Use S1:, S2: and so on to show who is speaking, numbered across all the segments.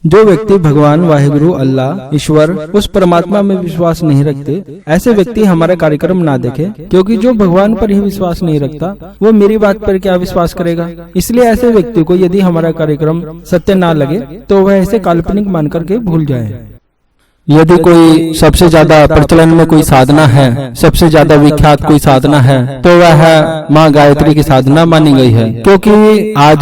S1: जो व्यक्ति भगवान वाहिगुरु अल्लाह ईश्वर उस परमात्मा में विश्वास नहीं रखते, ऐसे व्यक्ति हमारा कार्यक्रम ना देखे, क्योंकि जो भगवान पर ही विश्वास नहीं रखता वो मेरी बात पर क्या विश्वास करेगा। इसलिए ऐसे व्यक्ति को यदि हमारा कार्यक्रम सत्य ना लगे तो वह इसे काल्पनिक मान करके भूल जाए।
S2: यदि कोई सबसे ज्यादा प्रचलन में कोई साधना है, सबसे ज्यादा विख्यात कोई साधना है, तो वह माँ गायत्री की साधना मानी गई है। क्योंकि आज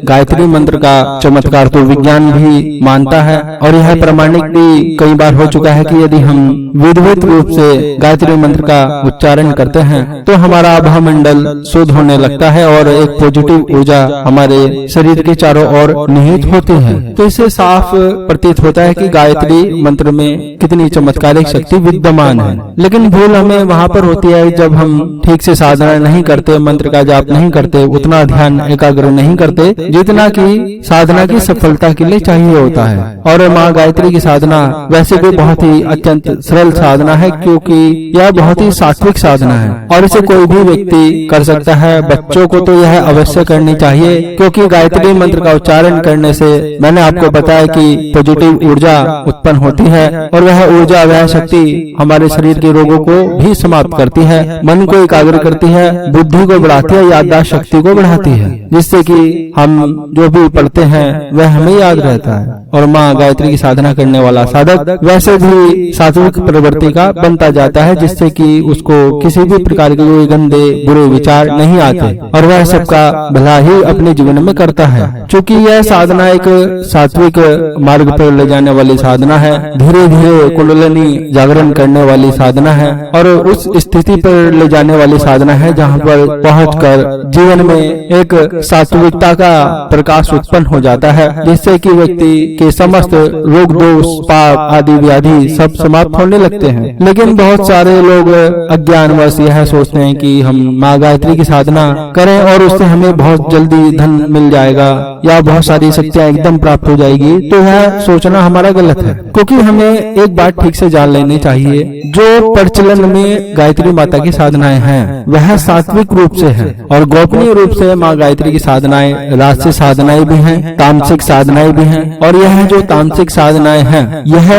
S2: गायत्री मंत्र का चमत्कार तो विज्ञान भी मानता है और यह प्रमाणिक भी कई बार हो चुका है कि यदि हम विधिवत रूप से गायत्री मंत्र का उच्चारण करते हैं तो हमारा आभा मंडल शुद्ध होने लगता है और एक पॉजिटिव ऊर्जा हमारे शरीर के चारों ओर निहित होती है। तो इससे साफ प्रतीत होता है कि गायत्री मंत्र में कितनी चमत्कारिक शक्ति विद्यमान है। लेकिन भूल हमें वहाँ पर होती है जब हम ठीक से साधना नहीं करते, मंत्र का जाप नहीं करते, उतना ध्यान एकाग्र नहीं करते जितना कि साधना की सफलता के लिए चाहिए होता है। और माँ गायत्री की साधना वैसे भी बहुत ही अत्यंत सरल साधना है, क्योंकि यह बहुत ही सात्विक साधना है और इसे कोई भी व्यक्ति कर सकता है। बच्चों को तो यह अवश्य करनी चाहिए, क्योंकि गायत्री मंत्र का उच्चारण करने से मैंने आपको बताया कि पॉजिटिव ऊर्जा उत्पन्न होती है और वह ऊर्जा, वह शक्ति हमारे शरीर के रोगों को भी समाप्त करती है, मन को एकाग्र करती है, बुद्धि को बढ़ाती है, याददाश्त शक्ति को बढ़ाती है, जिससे कि हम जो भी पढ़ते हैं वह हमें याद रहता है। और माँ गायत्री की साधना करने वाला साधक वैसे भी सात्विक प्रवृत्ति का बनता जाता है, जिससे कि उसको किसी भी प्रकार के कोई गंदे बुरे विचार नहीं आते और वह सबका भला ही अपने जीवन में करता है। चूँकि यह साधना एक सात्विक मार्ग पर ले जाने वाली साधना है, धीरे धीरे कुंडलिनी जागरण करने वाली साधना है और उस स्थिति पर ले जाने वाली साधना है जहाँ पर पहुंचकर जीवन में एक सात्विकता का प्रकाश उत्पन्न हो जाता है, जिससे कि व्यक्ति के समस्त रोग दोष पाप आदि व्याधि सब समाप्त होने लगते हैं। लेकिन बहुत सारे लोग अज्ञानवश यह सोचते हैं कि हम माँ गायत्री की साधना करें और उससे हमें बहुत जल्दी धन मिल जाएगा या बहुत सारी शक्तियाँ एकदम प्राप्त हो जाएगी। तो यह सोचना हमारा गलत है, क्योंकि हमें एक बात ठीक से जान लेनी चाहिए, जो प्रचलन में गायत्री माता की साधनाएं हैं वह सात्विक रूप से है और गोपनीय रूप से माँ गायत्री की साधनाएं राजसिक साधनाएं भी हैं, तामसिक साधनाएं भी हैं। और यह जो तामसिक साधनाएं हैं यह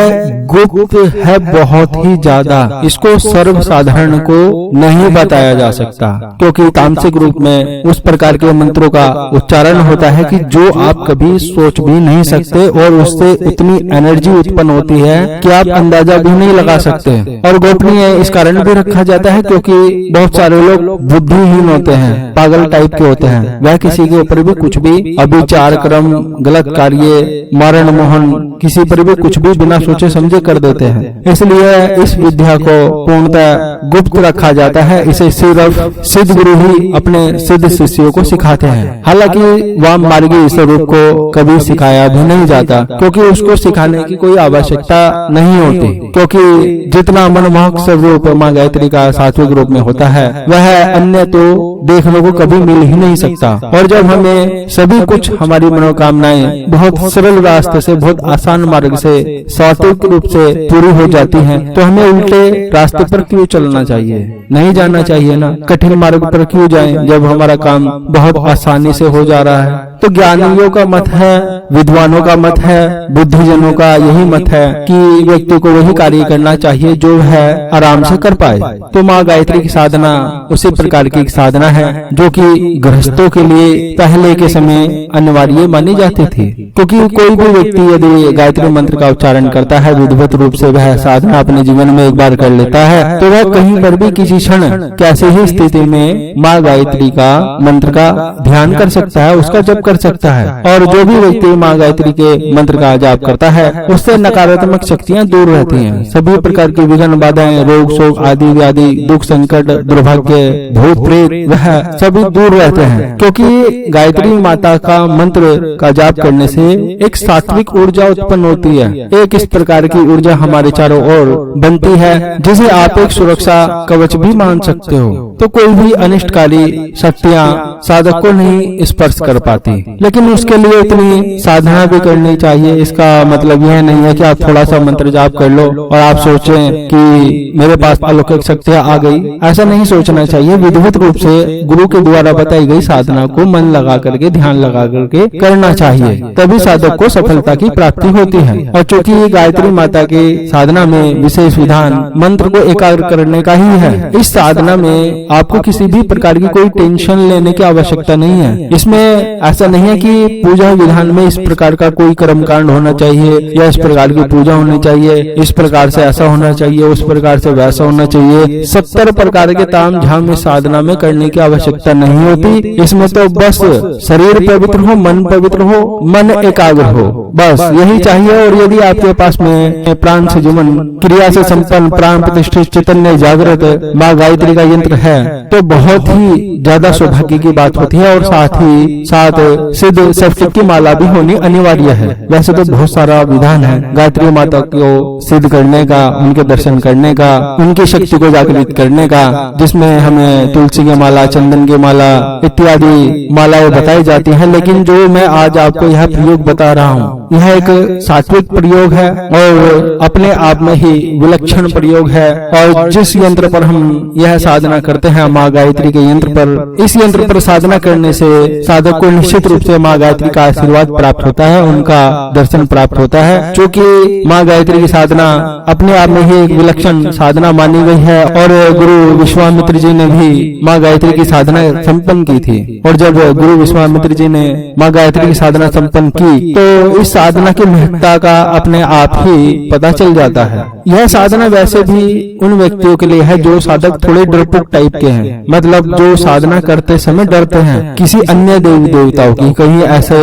S2: गुप्त है बहुत ही ज्यादा, इसको सर्वसाधारण को नहीं बताया जा सकता, क्योंकि तामसिक रूप में उस प्रकार के मंत्रों का उच्चारण होता है कि जो आप कभी सोच भी नहीं सकते और उससे इतनी एनर्जी उत्पन्न होती है कि आप अंदाजा भी नहीं लगा सकते। और गोपनीय इस कारण भी रखा जाता है क्योंकि बहुत सारे लोग बुद्धिहीन होते हैं, पागल टाइप के होते हैं, वह किसी के ऊपर भी कुछ भी अभिचार क्रम गलत कार्य मरण मोहन किसी पर भी कुछ भी बिना सोचे समझे कर देते हैं। इसलिए इस विद्या को पूर्णतः गुप्त रखा जाता है। इसे सिर्फ सिद्ध गुरु ही अपने सिद्ध शिष्यों को सिखाते हैं। हालांकि वाम मार्गी स्वरूप को कभी सिखाया भी नहीं जाता, क्योंकि उसको सिखाने की कोई आवश्यकता नहीं होती, क्योंकि जितना मनमोहक स्वरूप माँ गायत्री का सात्विक रूप में होता है वह अन्य तो देखने को कभी मिल ही नहीं सकता। और जब हमें सभी कुछ हमारी मनोकामनाएं बहुत सरल रास्ते से, बहुत आसान मार्ग से, सात्विक रूप से पूरी हो जाती हैं, तो हमें उल्टे रास्ते पर क्यों चलना चाहिए? नहीं जाना चाहिए ना। कठिन मार्ग पर क्यों जाएं जब हमारा काम बहुत आसानी से हो जा रहा है? तो ज्ञानियों का मत है, विद्वानों का मत है, बुद्धिजनों का यही मत है कि व्यक्ति को वही कार्य करना चाहिए जो है आराम से कर पाए। तो माँ गायत्री की साधना उसी प्रकार की साधना है जो कि गृहस्थों के लिए पहले के समय अनिवार्य मानी जाती थी, क्योंकि कोई भी व्यक्ति यदि गायत्री मंत्र का उच्चारण करता है विधिवत रूप से, वह साधना अपने जीवन में एक बार कर लेता है, तो वह कहीं पर भी किसी क्षण कैसे ही स्थिति में माँ गायत्री का मंत्र का ध्यान कर सकता है, उसका जप कर सकता है। और जो भी व्यक्ति माँ गायत्री के मंत्र का जाप करता है उससे नकारात्मक शक्तियाँ दूर रहती हैं। सभी प्रकार की विघ्न बाधाएं, रोग शोक आदि व्याधि, दुख संकट, दुर्भाग्य, भूत प्रेत वह सभी दूर रहते हैं, क्योंकि गायत्री माता का मंत्र का जाप करने से एक सात्विक ऊर्जा उत्पन्न होती है। एक इस प्रकार की ऊर्जा हमारे चारों ओर बनती है जिसे आप एक सुरक्षा कवच भी मान सकते हो। तो कोई भी अनिष्टकारी शक्तियाँ साधक को नहीं स्पर्श कर पाती, लेकिन उसके लिए इतनी साधना भी करनी चाहिए। इसका मतलब यह नहीं है कि आप थोड़ा सा मंत्र जाप कर लो और आप सोचें कि मेरे पास अलौकिक शक्तियाँ आ गई, ऐसा नहीं सोचना चाहिए। विधिवत रूप से गुरु के द्वारा बताई गई साधना को मन लगा करके, ध्यान लगा करके करना चाहिए, तभी साधक को सफल सफलता की प्राप्ति होती है। और चूंकि गायत्री माता की साधना में विशेष विधान मंत्र को एकाग्र करने का ही है, इस साधना में आपको किसी भी प्रकार की कोई टेंशन लेने की आवश्यकता नहीं है। इसमें ऐसा नहीं है कि पूजा विधान में इस प्रकार का कोई कर्मकांड होना चाहिए या इस प्रकार की पूजा होनी चाहिए, इस प्रकार से ऐसा होना चाहिए, उस प्रकार से वैसा होना चाहिए। 70 प्रकार के ताम झाम इस साधना में करने की आवश्यकता नहीं होती। इसमें तो बस शरीर पवित्र हो, मन पवित्र हो, मन एकाग्र हो, बस यही चाहिए। और यदि आपके पास में प्राण से जुमन क्रिया से संपन्न प्राण प्रतिष्ठित चैतन्य जागृत माँ गायत्री का यंत्र है तो बहुत ही ज्यादा सौभाग्य की बात होती है। और साथ ही साथ सिद्ध शक्ति की माला भी होनी अनिवार्य है। वैसे तो बहुत सारा विधान है गायत्री माता को सिद्ध करने का, उनके दर्शन करने का, उनकी शक्ति को जागृत करने का, जिसमें हमें तुलसी की माला, चंदन की माला इत्यादि मालाएं बताई जाती हैं। लेकिन जो मैं आज आपको यह प्रयोग बता रहा हूँ यह एक सात्विक प्रयोग है और अपने आप में ही विलक्षण प्रयोग है। और जिस यंत्र पर हम यह साधना करते हैं माँ गायत्री के यंत्र पर, इस यंत्र पर साधना करने से साधक को निश्चित रूप से माँ गायत्री का आशीर्वाद प्राप्त होता है, उनका दर्शन प्राप्त होता है। क्योंकि माँ गायत्री की साधना अपने आप में ही एक विलक्षण साधना मानी गई है। और गुरु विश्वामित्र जी ने भी माँ गायत्री की साधना संपन्न की थी। और जब गुरु विश्वामित्र जी ने माँ गायत्री की साधना संपन्न की तो इस साधना की महत्ता का अपने आप ही पता चल जाता है। यह साधना वैसे भी उन व्यक्तियों के लिए है जो साधक थोड़े डरपोक टाइप के हैं, मतलब जो साधना करते समय डरते हैं किसी अन्य देवी देवताओं की, कहीं ऐसे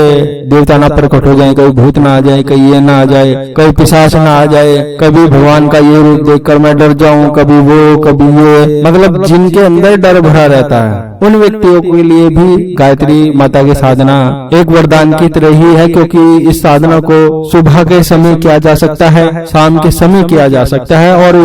S2: देवता ना प्रकट हो जाए, कभी भूत ना आ जाए, कहीं ये ना आ जाए, कभी पिशाच ना आ जाए, कभी भगवान का ये रूप देखकर मैं डर जाऊं, कभी वो कभी ये, मतलब जिनके अंदर डर भरा रहता है उन व्यक्तियों के लिए भी गायत्री माता की साधना एक वरदान की तरह ही है। क्योंकि इस साधना को सुबह के समय किया जा सकता है, शाम के समय किया जा सकता है। और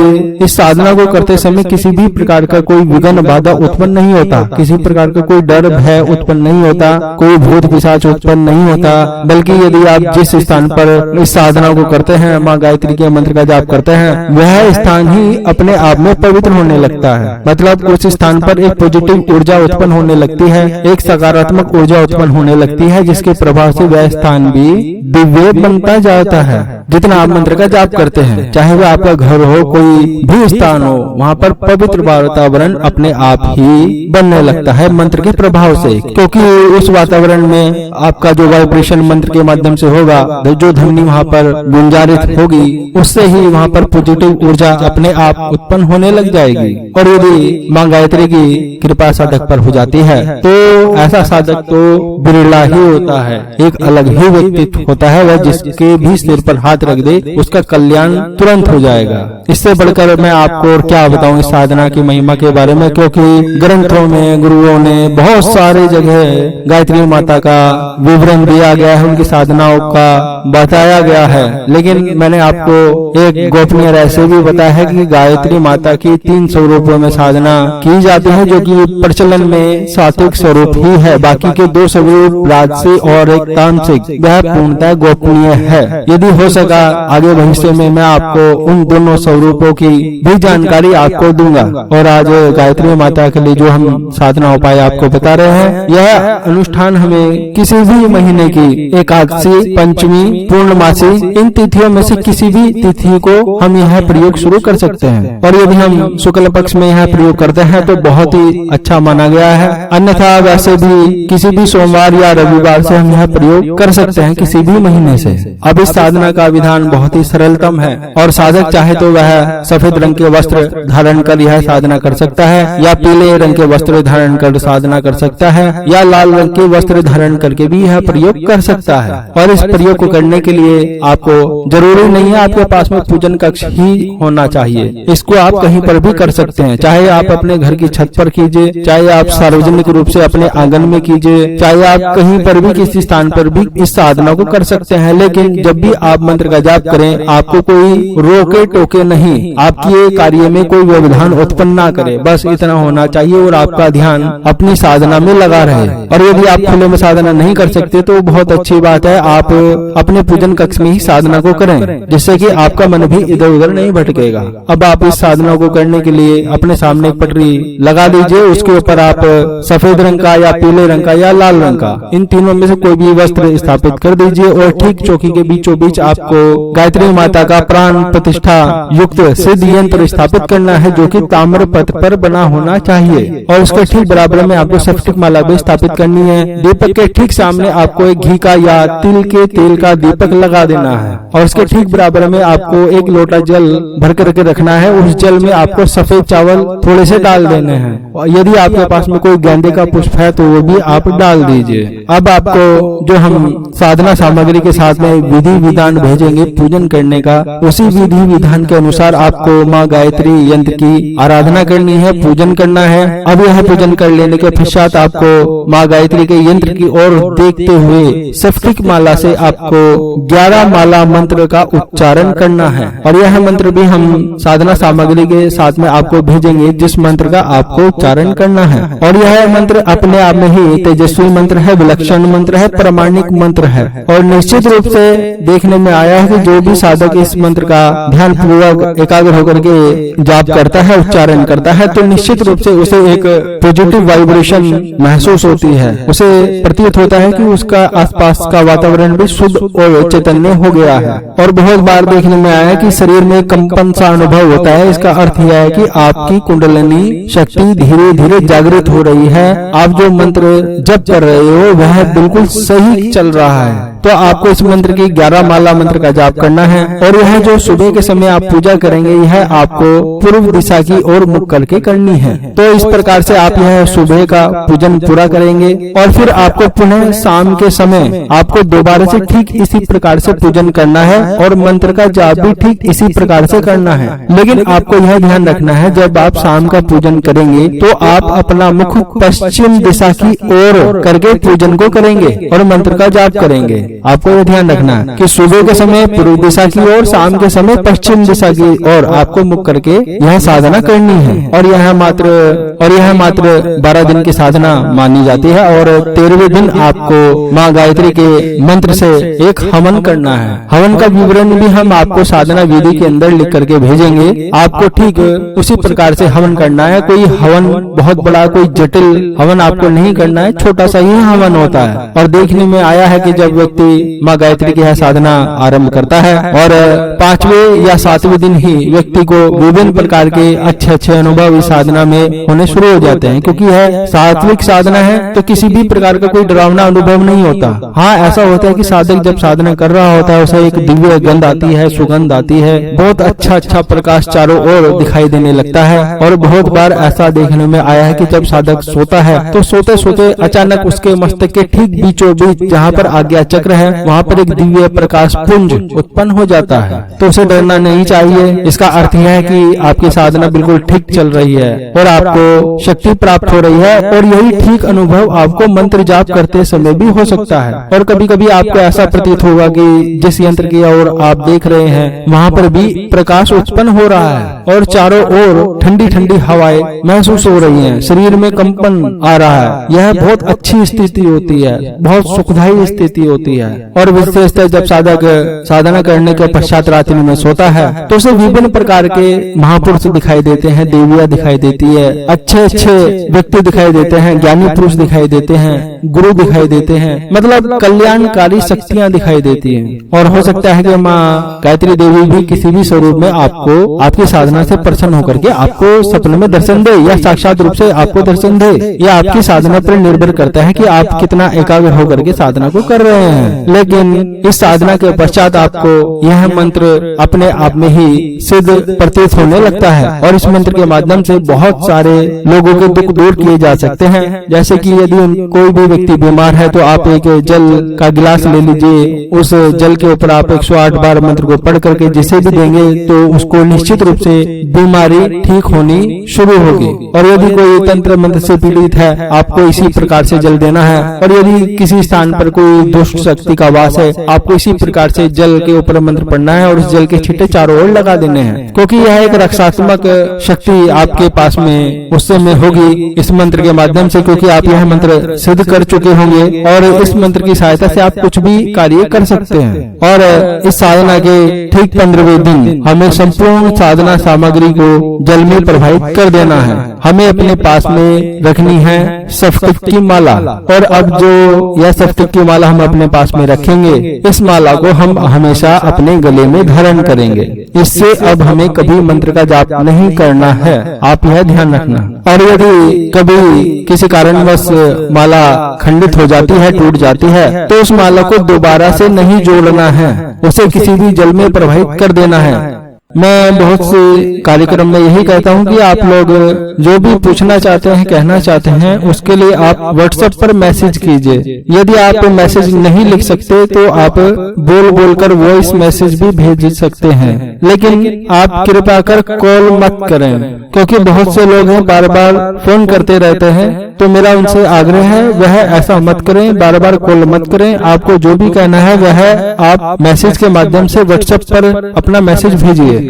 S2: इस साधना को करते समय किसी भी प्रकार का कोई विघ्न बाधा उत्पन्न नहीं होता, किसी प्रकार का कोई डर भय उत्पन्न नहीं होता, कोई भूत पिशाच उत्पन्न नहीं होता। बल्कि यदि आप जिस स्थान पर इस साधना को करते हैं, माँ गायत्री के मंत्र का जाप करते हैं, वह स्थान ही अपने आप में पवित्र होने लगता है। मतलब उस स्थान पर एक पॉजिटिव ऊर्जा उत्पन्न होने लगती है, एक सकारात्मक ऊर्जा उत्पन्न होने लगती है, जिसके प्रभाव से वह स्थान भी दिव्य बनता जाता है। जितना आप मंत्र का जाप करते हैं, चाहे वह आपका घर हो, कोई भी स्थान हो, वहाँ पर पवित्र वातावरण अपने आप ही बनने लगता है मंत्र के प्रभाव से। क्योंकि उस वातावरण में आपका जो वाइब्रेशन मंत्र के माध्यम से होगा, जो ध्वनि वहाँ पर गुंजारित होगी, उससे ही वहाँ पर पॉजिटिव ऊर्जा अपने आप उत्पन्न होने लग जाएगी। और यदि माँ गायत्री की कृपा साधक पर हो जाती है तो ऐसा साधक तो बिरला ही होता है, एक अलग ही व्यक्तित्व होता है। वह जिसके भी सिर पर हाथ रख दे उसका कल्याण तुरंत हो जाएगा। इससे बढ़कर मैं आपको और क्या बताऊं इस साधना की महिमा के बारे में, क्योंकि ग्रंथों में गुरुओं ने बहुत सारी जगह गायत्री माता का विवरण दिया गया है, उनकी साधनाओं का बताया गया है। लेकिन मैंने आपको एक गोपनीय रहस्य भी बताया है कि गायत्री माता की 3 स्वरूपों में साधना की जाती है, जो कि प्रचलन में सात्विक स्वरूप ही है। बाकी के 2 स्वरूप राजसी और एक तामसिक, वह पूर्णतः गोपनीय है। यदि हो सका आगे भविष्य में मैं आपको उन दोनों स्वरूपों की भी जानकारी आपको दूंगा। और आज गायत्री माता के लिए जो हम साधना उपाय आपको बता रहे हैं, यह अनुष्ठान हमें किसी भी महीने की एकादशी, पंचमी, पूर्णमासी, इन तिथियों में से किसी भी तिथि को हम यह प्रयोग शुरू कर सकते हैं। और यदि हम शुक्ल पक्ष में यह प्रयोग करते हैं तो बहुत ही अच्छा माना गया है। अन्यथा वैसे भी किसी भी सोमवार या रविवार से हम यह प्रयोग कर सकते हैं, किसी भी महीने से। अब इस साधना का विधान बहुत ही सरलतम है और साधक चाहे तो वह सफेद रंग के वस्त्र धारण कर यह साधना कर सकता है, या पीले रंग के वस्त्र धारण कर साधना कर सकता है, या लाल रंग के वस्त्र धारण करके भी यह प्रयोग कर सकता है। और इस प्रयोग को करने के लिए आपको जरूरी नहीं है आपके पास में पूजन कक्ष ही होना चाहिए। इसको आप कहीं पर भी कर सकते हैं, चाहे आप अपने घर की छत पर कीजिए, चाहे आप सार्वजनिक रूप से अपने आंगन में कीजिए, चाहे आप कहीं पर भी किसी स्थान पर भी इस साधना को कर सकते हैं। लेकिन जब भी आप मंत्र मंत्र का जाप करें, आपको कोई रोके टोके नहीं, आपकी ये कार्य में कोई व्यवधान उत्पन्न ना करे, बस इतना होना चाहिए और आपका ध्यान अपनी साधना में लगा रहे। और यदि आप खुले में साधना नहीं कर सकते तो बहुत अच्छी बात है, आप अपने पूजन कक्ष में ही साधना को करें, जिससे कि आपका मन भी इधर उधर नहीं भटकेगा। अब आप इस साधना को करने के लिए अपने सामने एक पटरी लगा लीजिए, उसके ऊपर आप सफेद रंग का या पीले रंग का या लाल रंग का, इन तीनों में से कोई भी वस्त्र स्थापित कर दीजिए और ठीक चौकी के बीचों बीच आपको गायत्री माता का प्राण प्रतिष्ठा युक्त सिद्ध यंत्र स्थापित करना है, जो कि ताम्र पत्र पर बना होना चाहिए। और उसके ठीक बराबर में आपको स्फटिक माला भी स्थापित करनी है। दीपक के ठीक सामने आपको एक घी का या तिल के तेल का दीपक लगा देना है और उसके ठीक बराबर में आपको एक लोटा जल भर करके रखना है। उस जल में आपको सफेद चावल थोड़े से डाल देने हैं और यदि आपके पास में कोई गेंदे का पुष्प है तो वो भी आप डाल दीजिए। अब आपको जो हम साधना सामग्री के साथ में विधि विधान भेजेंगे पूजन करने का, उसी विधि विधान के अनुसार आपको माँ गायत्री यंत्र की आराधना करनी है, पूजन करना है। अब यह पूजन कर लेने के पश्चात आपको माँ गायत्री के यंत्र की ओर देखते हुए स्फटिक माला से आपको 11 माला मंत्र का उच्चारण करना है और यह मंत्र भी हम साधना सामग्री के साथ में आपको भेजेंगे, जिस मंत्र का आपको उच्चारण करना है। और यह मंत्र अपने आप में ही तेजस्वी मंत्र है, विलक्षण मंत्र है, प्रामाणिक मंत्र है और निश्चित रूप से देखने में आया है कि जो भी साधक इस मंत्र का ध्यान पूर्वक एकाग्र होकर के जाप करता है, उच्चारण करता है, तो निश्चित रूप से उसे एक पॉजिटिव वाइब्रेशन महसूस होती है। उसे प्रतीत होता है कि उसका आसपास का वातावरण भी शुद्ध और चैतन्य हो गया है। और बहुत बार देखने में आया है कि शरीर में कंपन सा अनुभव होता है। इसका अर्थ यह है कि आपकी कुंडलिनी शक्ति धीरे धीरे जागृत हो रही है। आप जो मंत्र जप कर रहे हो वह बिल्कुल सही चल रहा है। तो आपको इस मंत्र की 11 माला मंत्र का जाप करना है और यह जो सुबह के समय आप पूजा करेंगे यह आपको पूर्व दिशा की ओर मुख करके करनी है। तो इस प्रकार से आप यह सुबह का पूजन पूरा करेंगे और फिर आपको पुनः शाम के समय आपको दोबारा से ठीक इसी प्रकार से पूजन करना है और मंत्र का जाप भी ठीक इसी प्रकार से करना है। लेकिन आपको यह ध्यान रखना है, जब आप शाम का पूजन करेंगे तो आप अपना मुख पश्चिम दिशा की ओर करके पूजन को करेंगे और मंत्र का जाप करेंगे। आपको यह ध्यान रखना है कि सुबह के समय पूर्व दिशा की ओर, शाम के समय पश्चिम दिशा की ओर आपको मुख करके यह साधना करनी है। और यह मात्र 12 दिन की साधना मानी जाती है और 13वें दिन आपको माँ गायत्री के मंत्र से एक हवन करना है। हवन का विवरण भी हम आपको साधना विधि के अंदर लिख करके भेजेंगे। आपको ठीक उसी प्रकार से हवन करना है। कोई हवन बहुत बड़ा, कोई जटिल हवन आपको नहीं करना है, छोटा सा ही हवन होता है। और देखने में आया है कि जब व्यक्ति माँ गायत्री की साधना आरंभ करता है और 5वें या 7वें दिन ही व्यक्ति को विभिन्न प्रकार के अच्छे अनुभव इस साधना में होने शुरू हो जाते हैं, क्योंकि यह सात्विक साधना है तो किसी भी प्रकार का कोई डरावना अनुभव नहीं होता। हाँ, ऐसा होता है कि साधक जब साधना कर रहा होता है उसे एक दिव्य गंध आती है, सुगंध आती है, बहुत अच्छा प्रकाश चारों ओर दिखाई देने लगता है। और बहुत बार ऐसा देखने में आया है कि जब साधक सोता है तो सोते सोते अचानक उसके मस्तक के ठीक बीचों बीच जहाँ पर आज्ञा चक्र है वहाँ पर एक दिव्य प्रकाश पुंज उत्पन्न हो जाता है। तो उसे डरना नहीं चाहिए। इसका अर्थ यह है कि आपकी साधना बिल्कुल ठीक चल रही है और आपको शक्ति प्राप्त हो रही है और यही ठीक अनुभव आपको मंत्र जाप करते समय भी हो सकता है। और कभी कभी आपको ऐसा प्रतीत होगा कि जिस यंत्र की ओर आप देख रहे हैं वहाँ पर भी प्रकाश उत्पन्न हो रहा है और चारों ओर ठंडी ठंडी हवाएं महसूस हो रही हैं, शरीर में कंपन आ रहा है। यह बहुत अच्छी स्थिति होती है, बहुत सुखदायी स्थिति होती है। और विशेषतः जब साधक साधना करने के पश्चात रात्रि में सोता है तो उसे विभिन्न प्रकार के महापुरुष दिखाई देते हैं, देवियां दिखाई देती है, अच्छे व्यक्ति दिखाई देते हैं, ज्ञानी पुरुष दिखाई देते हैं, गुरु दिखाई देते हैं, मतलब कल्याणकारी शक्तियां दिखाई देती हैं। और हो सकता है कि माँ गायत्री देवी भी किसी भी स्वरूप में आपको आपकी साधना से प्रसन्न होकर के आपको सपने में दर्शन दे या साक्षात रूप से आपको दर्शन दे। यह आपकी साधना पर निर्भर करता है कि आप कितना एकाग्र होकर के साधना को कर रहे हैं। लेकिन इस साधना के पश्चात आपको यह मंत्र अपने आप में ही सिद्ध प्रतीत होने लगता है और इस मंत्र के माध्यम से बहुत सारे लोगों के दुख दूर किए जा सकते हैं। जैसे कि यदि कोई भी व्यक्ति बीमार है तो आप एक जल का गिलास ले लीजिए, उस जल के ऊपर आप 108 बार मंत्र को पढ़ करके जिसे भी देंगे तो उसको निश्चित रूप से बीमारी ठीक होनी शुरू होगी। और यदि कोई तंत्र मंत्र से पीड़ित है आपको इसी प्रकार से जल देना है। और यदि किसी स्थान पर कोई दुष्ट शक्ति का वास है, आपको इसी प्रकार से जल के ऊपर मंत्र पढ़ना है और उस जल के छींटे चारों ओर लगा देने हैं, क्योंकि यह एक रक्षात्मक शक्ति आपके पास में उस समय होगी इस मंत्र के माध्यम से, क्योंकि आप यह मंत्र सिद्ध कर चुके होंगे और इस मंत्र की सहायता से आप कुछ भी कार्य कर सकते हैं। और इस साधना के ठीक 15वें दिन हमें संपूर्ण साधना सामग्री को जल में प्रवाहित कर देना है। हमें अपने पास में रखनी है सफ्तक की माला, और अब जो यह सफ्तक की माला हम अपने पास में रखेंगे, इस माला को हम हमेशा अपने गले में धारण करेंगे। इससे अब हमें कभी मंत्र का जाप नहीं करना है, आप यह ध्यान रखना। और यदि कभी किसी कारणवश माला खंडित हो जाती है, टूट जाती है, तो उस माला को दोबारा से नहीं जोड़ना है, उसे किसी भी जल में प्रवाहित कर देना है। मैं बहुत से कार्यक्रम में यही कहता हूं कि आप लोग जो भी पूछना चाहते हैं, कहना चाहते हैं, उसके लिए आप व्हाट्सएप पर मैसेज कीजिए। यदि आप मैसेज नहीं लिख सकते तो आप बोलकर वॉइस मैसेज भी भेज सकते हैं, लेकिन आप कृपया कर कॉल मत करें, क्योंकि बहुत से लोग हैं बार बार फोन करते रहते हैं। तो मेरा उनसे आग्रह है वह ऐसा मत करें, बार बार कॉल मत करें। आपको जो भी कहना है वह आप मैसेज के माध्यम से व्हाट्सएप पर अपना मैसेज भेजिए।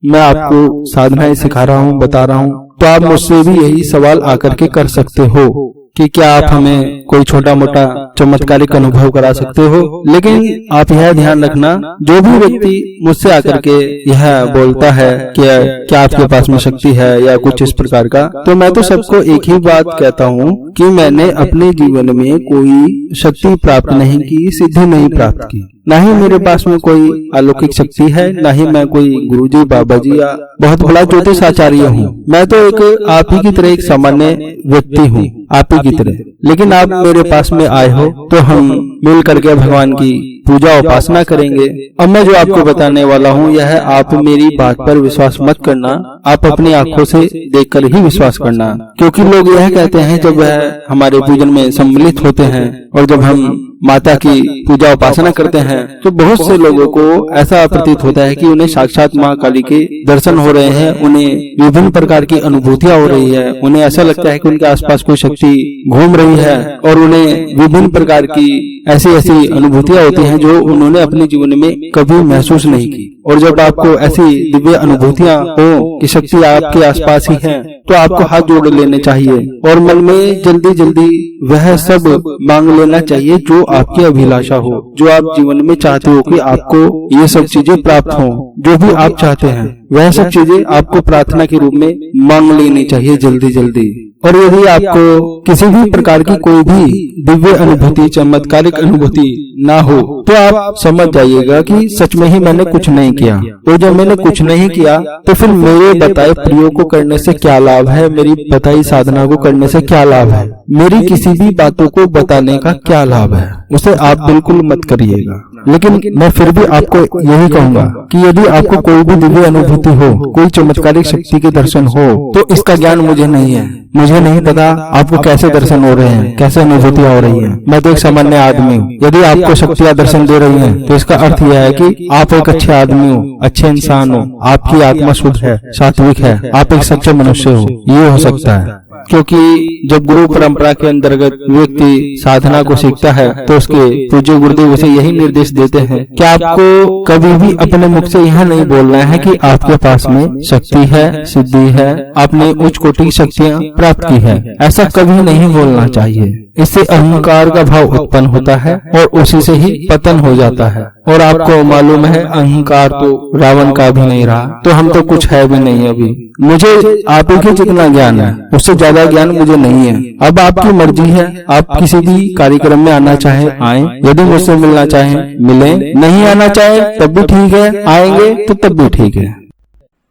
S2: मैं आपको साधनाएं सिखा रहा हूँ, बता रहा हूँ, तो आप मुझसे भी यही सवाल आकर के कर सकते हो कि क्या आप हमें कोई छोटा मोटा चमत्कारिक अनुभव करा सकते हो। लेकिन आप यह ध्यान रखना, जो भी व्यक्ति मुझसे आकर के यह बोलता है कि क्या आपके पास में शक्ति है या कुछ इस प्रकार का, तो मैं तो सबको एक ही बात कहता हूँ कि मैंने अपने जीवन में कोई शक्ति प्राप्त नहीं की, सिद्धि नहीं प्राप्त की, ना ही मेरे पास में कोई अलौकिक शक्ति है, ना ही मैं कोई गुरुजी, बाबा जी या बहुत बड़ा ज्योतिष आचार्य हूँ। मैं तो एक आप ही की तरह एक सामान्य व्यक्ति हूँ, आप ही की तरह। लेकिन आप मेरे पास में आए हो तो हम मिल करके भगवान की पूजा उपासना करेंगे। अब मैं जो आपको बताने वाला हूँ यह आप मेरी बात पर विश्वास मत करना, आप अपनी आंखों से देखकर ही विश्वास करना, क्योंकि लोग यह कहते हैं जब वह हमारे पूजन में सम्मिलित होते हैं और जब हम माता की पूजा उपासना करते हैं तो बहुत से लोगों को ऐसा प्रतीत होता है कि उन्हें साक्षात माँ काली के दर्शन हो रहे हैं, उन्हें विभिन्न प्रकार की अनुभूतियां हो रही है, उन्हें ऐसा लगता है कि उनके आसपास कोई शक्ति घूम रही है और उन्हें विभिन्न प्रकार की ऐसी अनुभूतियां होती हैं जो उन्होंने अपने जीवन में कभी महसूस नहीं की। और जब आपको ऐसी दिव्य अनुभूतियां हो कि शक्ति आपके आसपास ही है, तो आपको हाथ जोड़ लेने चाहिए और मन में जल्दी जल्दी वह सब मांग लेना चाहिए जो आपकी अभिलाषा हो, जो आप जीवन में चाहते हो कि आपको ये सब चीजें प्राप्त हो। जो भी आप चाहते हैं वह सब चीजें आपको प्रार्थना के रूप में मांग लेनी चाहिए जल्दी जल्दी। और यदि आपको किसी भी प्रकार की कोई भी दिव्य अनुभूति, चमत्कारिक अनुभूति ना हो, तो आप समझ जाइएगा कि सच में ही मैंने कुछ नहीं किया। तो जब मैंने कुछ नहीं किया तो फिर मेरे बताए प्रयोग को करने से क्या लाभ है, मेरी बताई साधना को करने से क्या लाभ है, मेरी किसी भी बातों को बताने का क्या लाभ है, उसे आप बिल्कुल मत करिएगा। लेकिन मैं फिर भी आपको यही कहूंगा कि यदि आपको कोई भी दिव्य अनुभूति हो, कोई चमत्कारिक शक्ति के दर्शन हो, तो इसका ज्ञान मुझे नहीं है। मुझे नहीं पता आपको कैसे दर्शन हो रहे हैं, कैसे अनुभूतियां हो रही हैं। मैं तो एक सामान्य आदमी हूँ। यदि आपको शक्तियां दर्शन दे रही हैं, तो इसका अर्थ यह है कि आप एक अच्छे आदमी हो, अच्छे इंसान हो, आपकी आत्मा शुद्ध है, सात्विक है, आप एक सच्चे मनुष्य हो। ये हो सकता है, क्योंकि जब गुरु परंपरा के अंतर्गत व्यक्ति साधना को सीखता है तो उसके पूज्य गुरुदेव उसे यही निर्देश देते हैं कि आपको कभी भी अपने मुख से यह नहीं बोलना है कि आपके पास में शक्ति है, सिद्धि है, आपने उच्च कोटि की शक्तियां प्राप्त की है, ऐसा कभी नहीं बोलना चाहिए। इससे अहंकार का भाव उत्पन्न होता है और उसी से ही पतन हो जाता है। और आपको मालूम है अहंकार तो रावण का भी नहीं रहा, तो हम तो कुछ है भी नहीं अभी। मुझे आप ही जितना ज्ञान है उससे ज्यादा ज्ञान मुझे नहीं है। अब आपकी मर्जी है, आप किसी भी कार्यक्रम में आना चाहे आए, यदि मुझसे मिलना चाहे मिले, नहीं आना चाहे तब भी ठीक है, आएंगे तो तब भी ठीक है।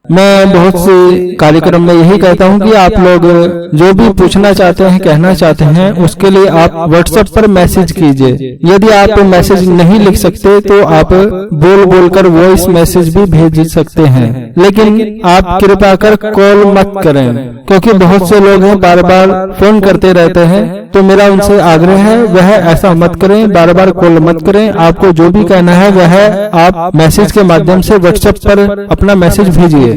S2: मैं बहुत से कार्यक्रम में यही कहता हूं कि आप लोग जो भी पूछना चाहते हैं, कहना चाहते हैं, उसके लिए आप व्हाट्सएप पर मैसेज कीजिए। यदि आप मैसेज नहीं लिख सकते तो आप बोलकर वॉइस मैसेज भी भेज सकते हैं, लेकिन आप कृपया कर कॉल मत करें, क्योंकि बहुत से लोग हैं बार बार फोन करते रहते हैं। तो मेरा उनसे आग्रह है वह ऐसा मत करें, बार बार कॉल मत करें। आपको जो भी कहना है वह आप मैसेज के माध्यम से व्हाट्सएप पर अपना मैसेज भेजिए।